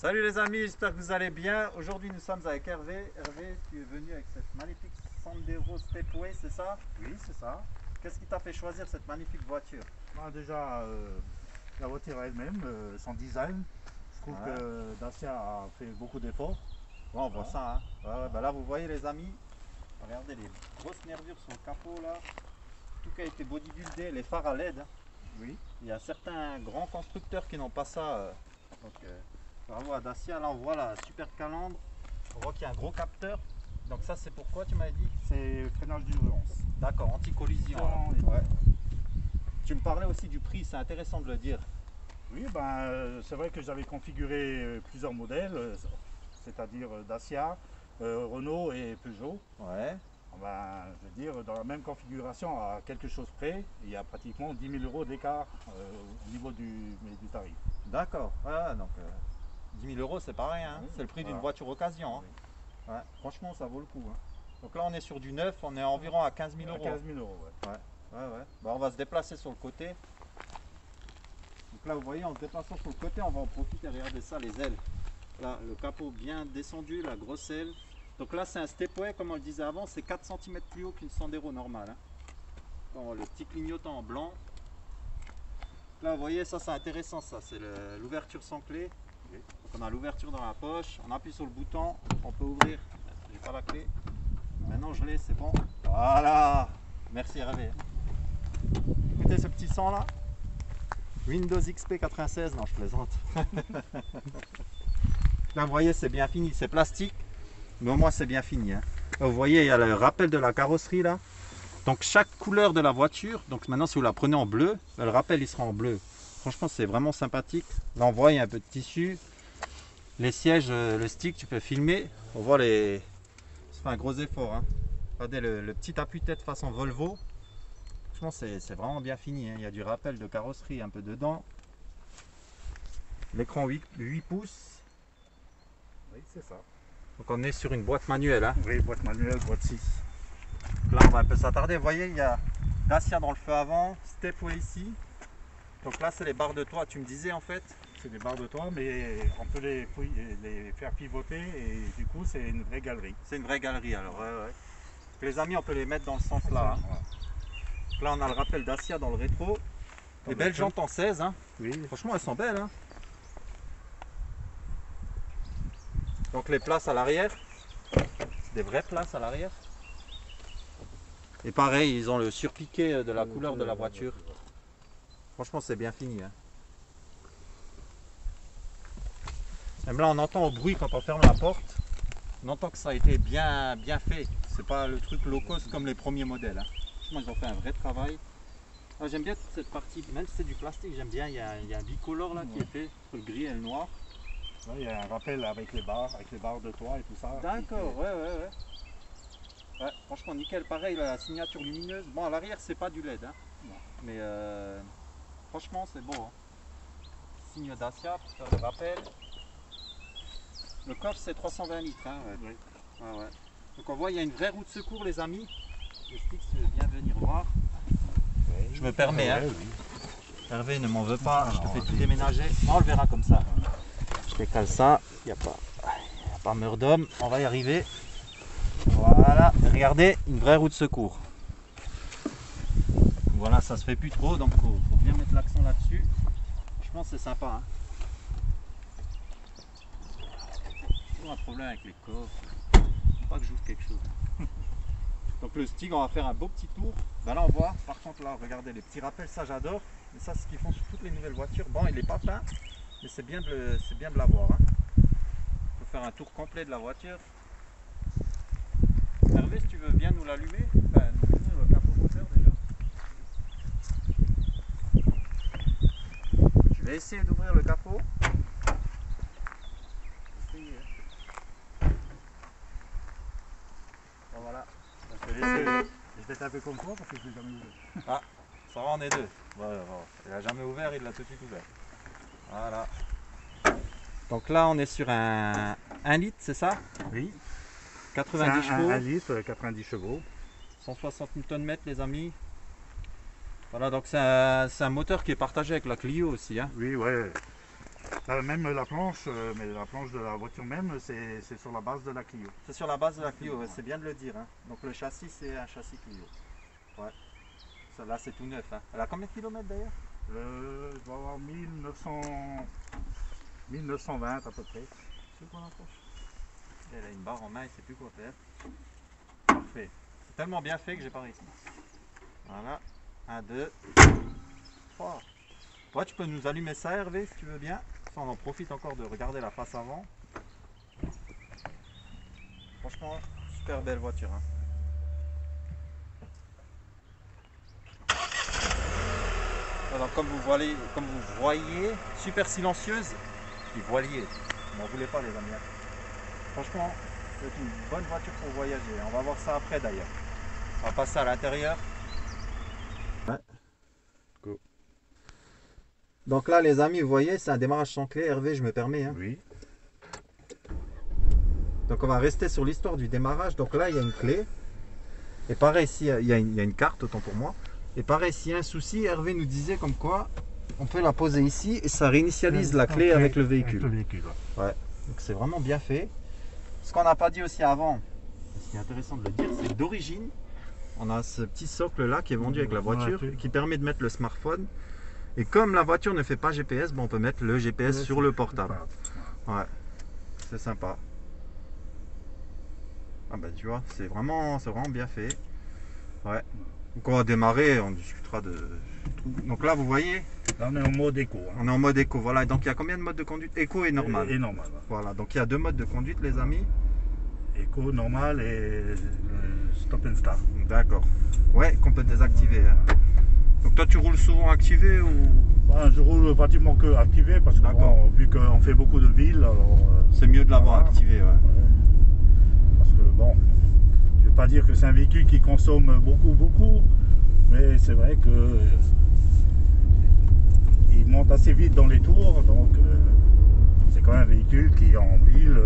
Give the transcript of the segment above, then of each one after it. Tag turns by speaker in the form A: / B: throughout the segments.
A: Salut les amis, j'espère que vous allez bien. Aujourd'hui nous sommes avec Hervé. Hervé, tu es venu avec cette magnifique Sandero Stepway, c'est ça?
B: Oui, c'est ça.
A: Qu'est-ce qui t'a fait choisir cette magnifique voiture?
B: Déjà, la voiture elle-même, son design, je trouve
A: Ouais.
B: que Dacia a fait beaucoup d'efforts.
A: Ouais, on voit
B: Voilà.
A: ça, hein. Ouais, bah là vous voyez les amis, regardez les grosses nervures sur le capot là. Tout qui a été bodybuildé, les phares à LED, hein.
B: Oui,
A: Il y a certains grands constructeurs qui n'ont pas ça. Donc bravo à Dacia. Là on voit la super calandre, on voit qu'il y a un gros capteur. Donc ça c'est pourquoi tu m'avais dit?
B: c'est freinage d'urgence.
A: D'accord, anti-collision. Ouais. Tu me parlais aussi du prix, c'est intéressant de le dire.
B: Oui, c'est vrai que j'avais configuré plusieurs modèles, c'est-à-dire Dacia, Renault et Peugeot.
A: Ouais.
B: Je veux dire, dans la même configuration, à quelque chose près, il y a pratiquement 10 000 euros d'écart au niveau du tarif.
A: D'accord. Ouais, donc 10 000 euros, c'est pas rien, hein.
B: Oui,
A: C'est le prix d'une
B: voilà.
A: voiture occasion, hein.
B: Oui.
A: Ouais, franchement, ça vaut le coup, hein. Donc là, on est sur du neuf, on est environ à 15 000
B: À
A: euros.
B: 15 000 euros, ouais.
A: Ouais. Bah, on va se déplacer sur le côté. Donc là, vous voyez, en se déplaçant sur le côté, on va en profiter. Regardez ça, les ailes. Là, le capot bien descendu, la grosse aile. Donc là, c'est un stepway, comme on le disait avant, c'est 4 cm plus haut qu'une Sandero normale, hein. On voit le petit clignotant en blanc. Là, vous voyez, ça c'est intéressant, ça c'est l'ouverture sans clé.
B: Oui.
A: Donc on a l'ouverture dans la poche, on appuie sur le bouton, on peut ouvrir. J'ai pas la clé. Maintenant je l'ai, c'est bon. Voilà. Merci Hervé. Écoutez ce petit son là. Windows XP 96, non je plaisante. Là vous voyez c'est bien fini, c'est plastique, mais au moins c'est bien fini, hein. Là, vous voyez il y a le rappel de la carrosserie là. Donc chaque couleur de la voiture, donc maintenant si vous la prenez en bleu, le rappel il sera en bleu. Franchement c'est vraiment sympathique. Là on voit il y a un peu de tissu. Les sièges, le stick tu peux filmer. On voit les... Ça fait un gros effort, hein. Regardez le petit appuie-tête façon Volvo. Franchement c'est vraiment bien fini, hein. Il y a du rappel de carrosserie un peu dedans. L'écran 8 pouces.
B: Oui, c'est ça.
A: Donc on est sur une boîte manuelle, hein.
B: Oui, boîte manuelle, boîte 6.
A: Là on va un peu s'attarder, vous voyez il y a Dacia dans le feu avant, Stepway ici. Donc là c'est les barres de toit, tu me disais en fait.
B: C'est des barres de toit, mais on peut les faire pivoter et du coup c'est une vraie galerie.
A: C'est une vraie galerie alors, ouais. Les amis on peut les mettre dans ce sens là, hein.
B: Voilà.
A: Donc là on a le rappel Dacia dans le rétro. Les belles jantes en 16, hein.
B: Oui,
A: Franchement elles sont belles, hein. Donc les places à l'arrière, c'est des vraies places à l'arrière. Et pareil ils ont le surpiqué de la couleur de la voiture. Franchement c'est bien fini, hein. Même là on entend au bruit quand on ferme la porte. On entend que ça a été bien fait. C'est pas le truc low cost comme les premiers modèles, hein. Franchement ils ont fait un vrai travail. Ah, j'aime bien toute cette partie, même si c'est du plastique, j'aime bien. Il y a un bicolore là qui est fait entre le gris et le noir.
B: là, il y a un rappel avec les barres de toit et tout ça.
A: D'accord, ouais. Ouais, franchement nickel, pareil la signature lumineuse. Bon à l'arrière c'est pas du LED, hein.
B: Non.
A: Mais franchement c'est beau, hein. Signe Dacia pour faire le rappel. Le coffre c'est 320 litres, hein.
B: Oui.
A: Ouais. Donc on voit il y a une vraie roue de secours les amis. Le stick si tu veux bien venir voir. Je me permets, hein.
B: Oui.
A: Hervé ne m'en veut pas, je te
B: Non,
A: fais tout déménager. On le verra comme ça. Je décale ça, il n'y a pas meurtre d'homme, on va y arriver. Voilà, regardez, une vraie roue de secours. Voilà, ça se fait plus trop, donc faut bien mettre l'accent là-dessus. Franchement, c'est sympa, hein. Toujours un problème avec les coffres. Faut pas que j'ouvre quelque chose. Donc le stick, on va faire un beau petit tour. Ben là, on voit, par contre, là, regardez les petits rappels, ça j'adore. Mais ça, c'est ce qu'ils font sur toutes les nouvelles voitures. Bon, il n'est pas peint, mais c'est bien de l'avoir, hein. On peut faire un tour complet de la voiture. Hervé, si tu veux bien nous l'allumer, enfin, nous ouvrir le capot moteur déjà. Je vais essayer d'ouvrir le capot. Essayer, hein. Bon, voilà.
B: Je vais être un peu comme toi parce que je l'ai jamais ouvert.
A: Ah, ça va, on est deux. Voilà. Il n'a jamais ouvert, il l'a tout de suite ouvert. Voilà. Donc là, on est sur un 1 litre, c'est ça?
B: Oui.
A: 90 chevaux.
B: 1 litre, 90 chevaux.
A: 160 Nm les amis. Voilà, donc c'est un moteur qui est partagé avec la Clio aussi, hein.
B: Oui, ouais. Même la planche, mais la planche de la voiture même, c'est sur la base de la Clio.
A: C'est sur la base de la Clio, ouais, c'est bien de le dire. Hein. Donc le châssis, c'est un châssis Clio. Ouais. Là, c'est tout neuf. Hein. Elle a combien de kilomètres d'ailleurs?
B: Je dois avoir 1920 à peu près.
A: C'est quoi l'approche? Elle a une barre en main, il ne sait plus quoi faire. Parfait. C'est tellement bien fait que j'ai pas réussi. Voilà. 1, 2, 3. Toi, tu peux nous allumer ça, Hervé, si tu veux bien. Ça, on en profite encore de regarder la face avant. Franchement, super belle voiture. Hein. Alors, comme vous voyez, super silencieuse et voilier. N'en voulez pas, les amis. Franchement, c'est une bonne voiture pour voyager. On va voir ça après d'ailleurs. On va passer à l'intérieur. Ouais. Go. Donc là, les amis, vous voyez, c'est un démarrage sans clé. Hervé, je me permets. Hein.
B: Oui.
A: Donc on va rester sur l'histoire du démarrage. Donc là, il y a une clé. Et pareil, ici, il y a une carte, autant pour moi. Et pareil, s'il y a un souci, Hervé nous disait comme quoi on peut la poser ici et ça réinitialise la clé avec le véhicule. Ouais. Donc c'est vraiment bien fait. Ce qu'on n'a pas dit aussi avant, ce qui est intéressant de le dire, c'est que d'origine, on a ce petit socle là qui est vendu avec la voiture, qui permet de mettre le smartphone. Et comme la voiture ne fait pas GPS, on peut mettre le GPS sur le portable. Ouais, c'est sympa. Ah bah tu vois, c'est vraiment bien fait. Ouais. Donc on va démarrer, on discutera de tout. Donc là vous voyez,
B: là on est en mode éco. Hein.
A: On est en mode éco, voilà. Donc il y a combien de modes de conduite? Éco et normal.
B: Et normal.
A: Voilà, donc il y a deux modes de conduite, les amis.
B: Éco, normal et stop and start.
A: D'accord. Ouais, qu'on peut désactiver. Hein. Donc toi tu roules souvent activé ou?
B: Je roule pratiquement que activé parce que bon, vu qu'on fait beaucoup de villes, alors
A: c'est mieux de l'avoir activé, ouais.
B: Parce que bon, je vais pas dire que c'est un véhicule qui consomme beaucoup, mais c'est vrai que il monte assez vite dans les tours, donc c'est quand même un véhicule qui en ville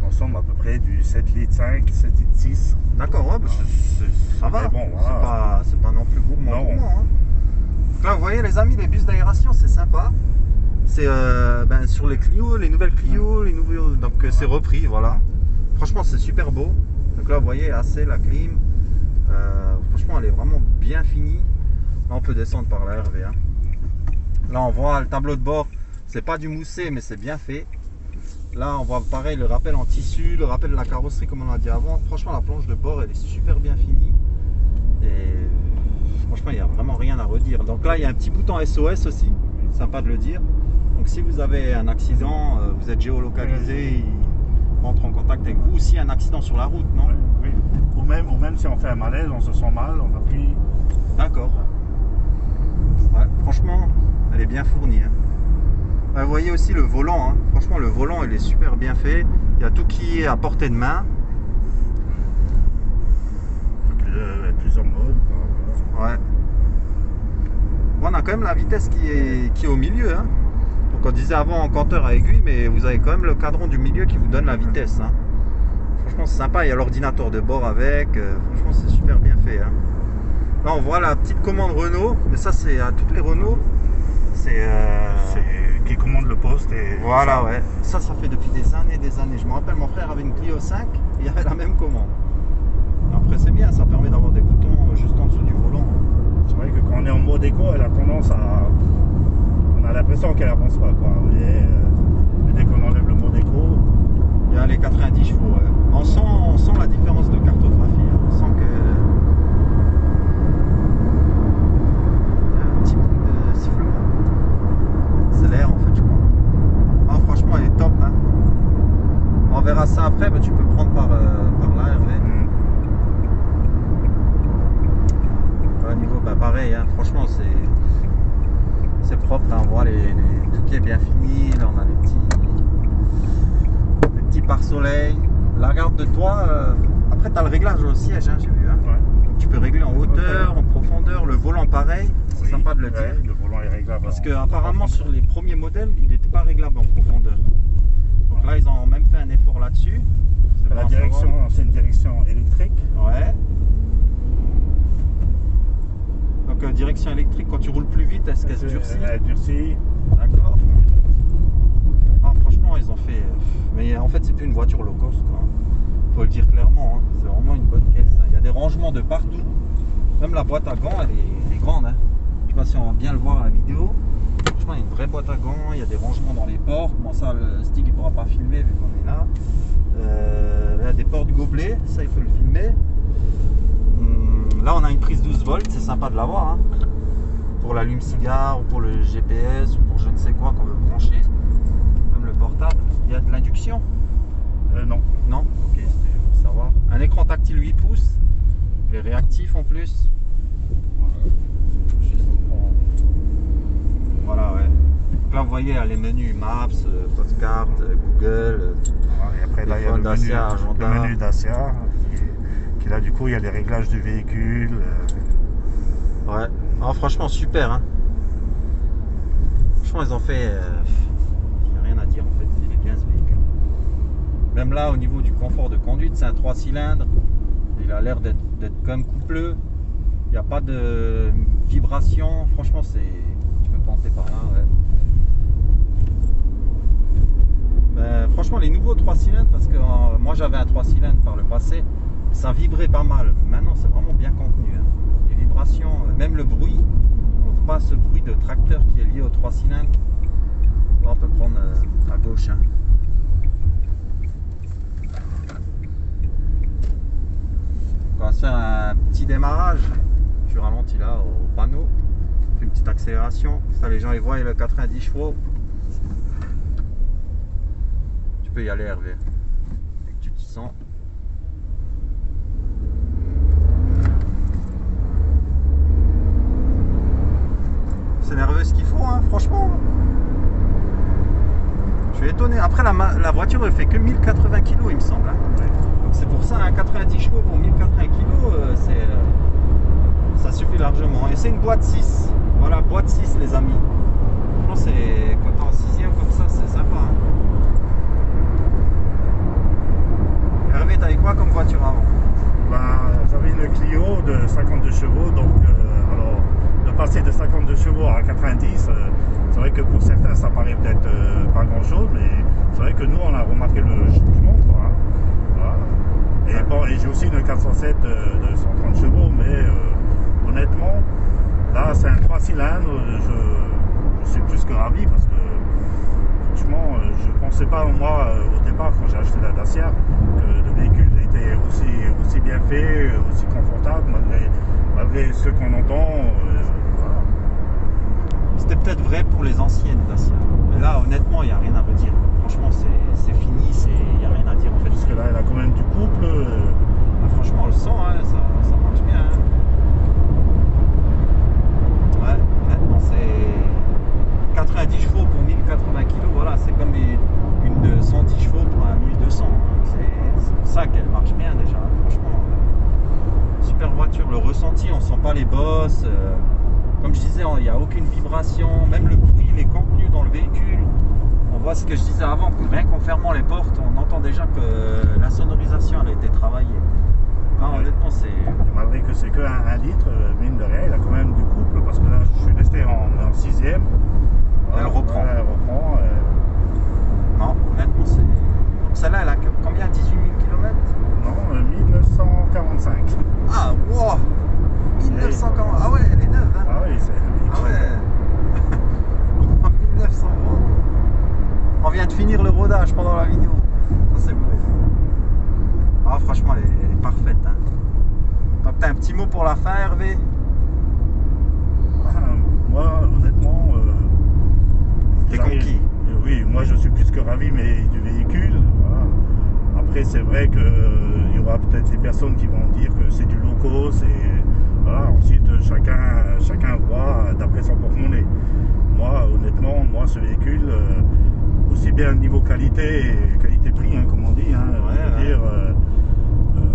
B: consomme à peu près du 7,5 litres, 7,6 litres.
A: D'accord, ouais, ça va. Bon, voilà. C'est pas non plus gourmand. Hein. Là, vous voyez les amis, les bus d'aération, c'est sympa. C'est sur les Clio, les nouvelles Clio, les nouveaux, donc c'est repris, voilà. Franchement, c'est super beau. Donc là, vous voyez, assez la clim. Franchement, elle est vraiment bien finie. Là, on peut descendre par la Hervé. Hein. Là, on voit le tableau de bord. C'est pas du moussé, mais c'est bien fait. Là, on voit pareil le rappel en tissu, le rappel de la carrosserie, comme on l'a dit avant. Franchement, la planche de bord, elle est super bien finie. Et franchement, il n'y a vraiment rien à redire. Donc là, il y a un petit bouton SOS aussi. Sympa de le dire. Donc si vous avez un accident, vous êtes géolocalisé, il rentre en contact avec vous. Aussi un accident sur la route, non?
B: Oui. Ou même si on fait un malaise, on se sent mal, on appuie.
A: D'accord. Ouais, franchement, elle est bien fournie. Hein. Vous voyez aussi le volant. Hein. Franchement, le volant, il est super bien fait. Il y a tout qui est à portée de main.
B: Plusieurs modes.
A: Ouais. Bon, on a quand même la vitesse qui est au milieu. Hein. Donc on disait avant en compteur à aiguille, mais vous avez quand même le cadran du milieu qui vous donne la vitesse. Hein. Franchement, c'est sympa. Il y a l'ordinateur de bord avec. Franchement, c'est super bien fait. Hein. Là, on voit la petite commande Renault, mais ça, c'est à toutes les Renault. C'est
B: qui commande le poste. Et
A: voilà, ouais. Ça fait depuis des années. Je me rappelle, mon frère avait une Clio 5 et il y avait la même commande. Après, c'est bien, ça permet d'avoir des boutons juste en dessous du volant.
B: C'est vrai que quand on est en mode éco, elle a tendance à. On a l'impression qu'elle avance pas, quoi. Mais dès qu'on enlève le mode éco.
A: Il y a les 90 chevaux. Ouais. On sent la différence de cartographie. Hein. On sent que. Un petit peu de sifflement. C'est l'air en fait, je crois. Ah, franchement, elle est top. Hein. On verra ça après, mais tu peux prendre par là, Hervé. Au niveau, pareil, hein. Franchement, c'est propre. Là, on voit tout qui est bien fini. Là, on a les petits pare-soleil. La garde de toit. Après, tu as le réglage au siège, hein, j'ai vu. Hein. Ouais. Donc, tu peux régler en hauteur, en profondeur. Le volant, pareil. C'est sympa de le dire.
B: Le volant est réglable.
A: Parce qu'apparemment, sur les premiers modèles, il n'était pas réglable en profondeur. Donc là, ils ont même fait un effort là-dessus.
B: La direction, c'est une direction électrique.
A: Ouais. Donc direction électrique, quand tu roules plus vite, est-ce qu'elle se durcit?
B: Elle durcit.
A: D'accord. ils ont fait. Mais en fait, c'est plus une voiture low cost, quoi. Faut le dire clairement. Hein. C'est vraiment une bonne caisse. Hein. Il y a des rangements de partout. Même la boîte à gants, elle est grande. Hein. Je sais pas si on va bien le voir à la vidéo. Franchement, il y a une vraie boîte à gants. Il y a des rangements dans les portes. Bon, ça, le stick, il pourra pas filmer vu qu'on est là. Il y a des portes gobelets. Ça, il faut le filmer. Là, on a une prise 12 volts. C'est sympa de l'avoir. Hein. Pour l'allume-cigare ou pour le GPS ou pour je ne sais quoi qu'on veut brancher. Même le portable. Il y a de l'induction?
B: Non.
A: Non? Ok, c'était pour savoir. Un écran tactile 8 pouces. Il est réactif en plus. Voilà, ouais. Donc là, vous voyez, il y a les menus Maps, Postcard, Google.
B: Et après, là, il y a le menu Dacia. Qui là, du coup, il y a les réglages du véhicule.
A: Ouais. Oh, franchement, super. Hein. Franchement, ils ont fait. Il n'y a rien à dire en fait. Il est bien ce véhicule. Même là, au niveau du confort de conduite, c'est un 3 cylindres. Il a l'air d'être quand même coupleux. Il n'y a pas de vibration. Franchement, c'est. Tu peux planter par là, ouais. Ben, franchement, les nouveaux 3 cylindres, parce que moi j'avais un 3 cylindres par le passé, ça vibrait pas mal. Maintenant, c'est vraiment bien contenu. Hein. Les vibrations, même le bruit, on ne pas ce bruit de tracteur qui est lié aux 3 cylindres. Là, on peut prendre à gauche. Hein. On va faire un petit démarrage. Je ralentis là au panneau. On fait une petite accélération. Ça, les gens ils voient le 90 chevaux. Tu peux y aller, Hervé. Dès que tu t'y sens. C'est nerveux ce qu'il faut, hein, franchement. Je suis étonné. Après, la voiture ne fait que 1080 kg, il me semble. Hein. Donc c'est pour ça, hein, 90 chevaux pour 1080 kg, ça suffit largement. Et c'est une boîte 6. Voilà, boîte 6, les amis. Franchement, c'est quand t'es en 6ème comme ça, c'est sympa. Hein. Hervé, t'avais quoi comme voiture avant?
B: J'avais une Clio de 52 chevaux, donc alors de passer de 52 chevaux à 90, c'est vrai que pour certains ça paraît peut-être pas grand chose, mais c'est vrai que nous on a remarqué le changement, quoi, hein. Voilà. Et bon, et j'ai aussi une 407 de 130 chevaux, mais honnêtement, là c'est un 3 cylindres, je suis plus que ravi parce que franchement, je ne pensais pas, moi, au départ, quand j'ai acheté la Dacia, que le véhicule était aussi bien fait, aussi confortable, malgré ce qu'on entend. Voilà.
A: C'était peut-être vrai pour les anciennes Dacia. Mais là, honnêtement, il n'y a rien à redire. Franchement, c'est fini, il n'y a rien à dire en fait.
B: Parce que là, elle a quand même du couple.
A: Franchement, on le sent, hein, ça marche bien. Hein. Ouais, honnêtement, c'est 90 chevaux pour 1080 kg, voilà, c'est comme une de 110 chevaux pour un 1200. C'est pour ça qu'elle marche bien déjà, franchement. Super voiture, le ressenti, on sent pas les bosses. Comme je disais, il n'y a aucune vibration, même le bruit, il est contenu dans le véhicule. On voit ce que je disais avant, que rien qu'en fermant les portes, on entend déjà que la sonorisation elle a été travaillée. Non, honnêtement, c'est.
B: Malgré que c'est que 1 litre, mine de rien, il a quand même du couple, parce que là, je suis resté en 6ème.
A: Elle reprend.
B: Elle reprend.
A: Non, honnêtement, c'est. Donc celle-là, elle a combien? 18 000 km?
B: Non, 1945.
A: Ah, wow 1940. Ah ouais, elle est neuve, hein?
B: Ah oui, c'est.
A: Ah ouais. En 1900. On vient de finir le rodage pendant la vidéo. Ça, c'est beau. Ah, franchement, elle est parfaite. Hein. Donc, t'as un petit mot pour la fin, Hervé?
B: Moi, honnêtement,
A: t'es conquis.
B: Oui, moi je suis plus que ravi mais du véhicule. Voilà. Après, c'est vrai qu'il y aura peut-être des personnes qui vont dire que c'est du low cost. Et voilà. Ensuite, chacun voit d'après son porte-monnaie. Moi, honnêtement, ce véhicule, aussi bien niveau qualité-prix, hein, comme on dit, hein,
A: Ouais,
B: dire,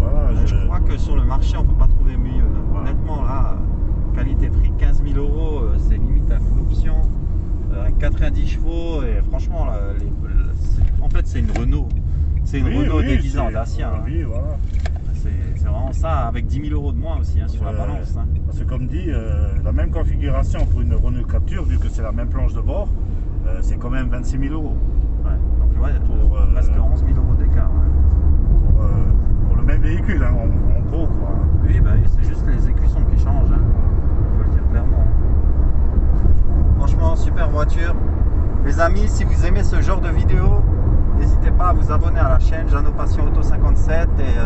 B: voilà,
A: je crois que sur le marché, on peut pas trouver mieux.
B: Voilà.
A: Honnêtement, là, qualité-prix 15 000 €, c'est limite à full option. 90 chevaux, et franchement, là, en fait, c'est une Renault. C'est une Renault déguisée en Dacia. Hein.
B: Oui, voilà.
A: C'est vraiment ça, avec 10 000 € de moins aussi hein, sur la balance. Hein.
B: Parce que comme dit, la même configuration pour une Renault Captur, vu que c'est la même planche de bord, c'est quand même 26 000 €.
A: Ouais. Donc ouais,
B: Pour,
A: presque 11 000 euros d'écart. Ouais.
B: Pour le même véhicule, hein, en gros quoi.
A: Oui, bah, c'est juste les écussons qui changent. Hein. Faut le dire clairement. Franchement, super voiture. Les amis, si vous aimez ce genre de vidéo, n'hésitez pas à vous abonner à la chaîne Jeannot Passion Auto 57 et